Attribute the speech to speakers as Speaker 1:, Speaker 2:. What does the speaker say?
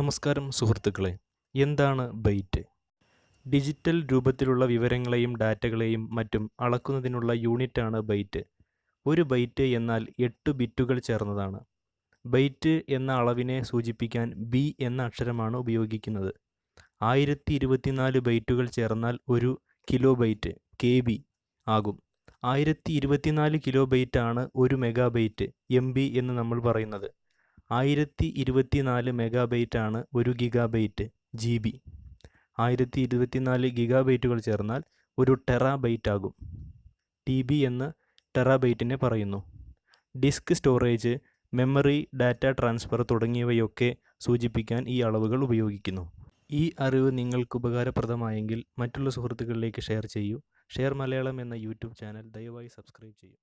Speaker 1: നമസ്കാരം സുഹൃത്തുക്കളെ. എന്താണ് ബൈറ്റ്? ഡിജിറ്റൽ രൂപത്തിലുള്ള വിവരങ്ങളെയും ഡാറ്റകളെയും മറ്റും അളക്കുന്നതിനുള്ള യൂണിറ്റാണ് ബൈറ്റ്. ഒരു ബൈറ്റ് എന്നാൽ 8 ബിറ്റുകൾ ചേർന്നതാണ്. ബൈറ്റ് എന്ന അളവിനെ സൂചിപ്പിക്കാൻ ബി എന്ന അക്ഷരമാണ് ഉപയോഗിക്കുന്നത്. 1024 ബൈറ്റുകൾ ചേർന്നാൽ ഒരു കിലോബൈറ്റ് (KB) ആകും. 1024 കിലോബൈറ്റ് ആണ് ഒരു മെഗാബൈറ്റ് (MB) എന്ന് നമ്മൾ പറയുന്നത്. 1024 മെഗാബൈറ്റ് ആണ് ഒരു ഗിഗാബൈറ്റ് (GB). 1024 ഗിഗാബൈറ്റുകൾ ചേർന്നാൽ ഒരു ടെറാബൈറ്റ് ആകും. TB എന്ന് ടെറാബൈറ്റിനെ പറയുന്നു. Disk storage, memory, data transfer തുടങ്ങിയവയൊക്കെ സൂചിപ്പിക്കാൻ ഈ അളവുകൾ ഉപയോഗിക്കുന്നു. ഈ അറിവ് നിങ്ങൾക്ക് ഉപകാരപ്രദമായെങ്കിൽ മറ്റുള്ള സുഹൃത്തുക്കളിലേക്ക് ഷെയർ ചെയ്യൂ. ഷെയർ മലയാളം എന്ന യൂട്യൂബ് ചാനൽ ദയവായി സബ്സ്ക്രൈബ് ചെയ്യൂ.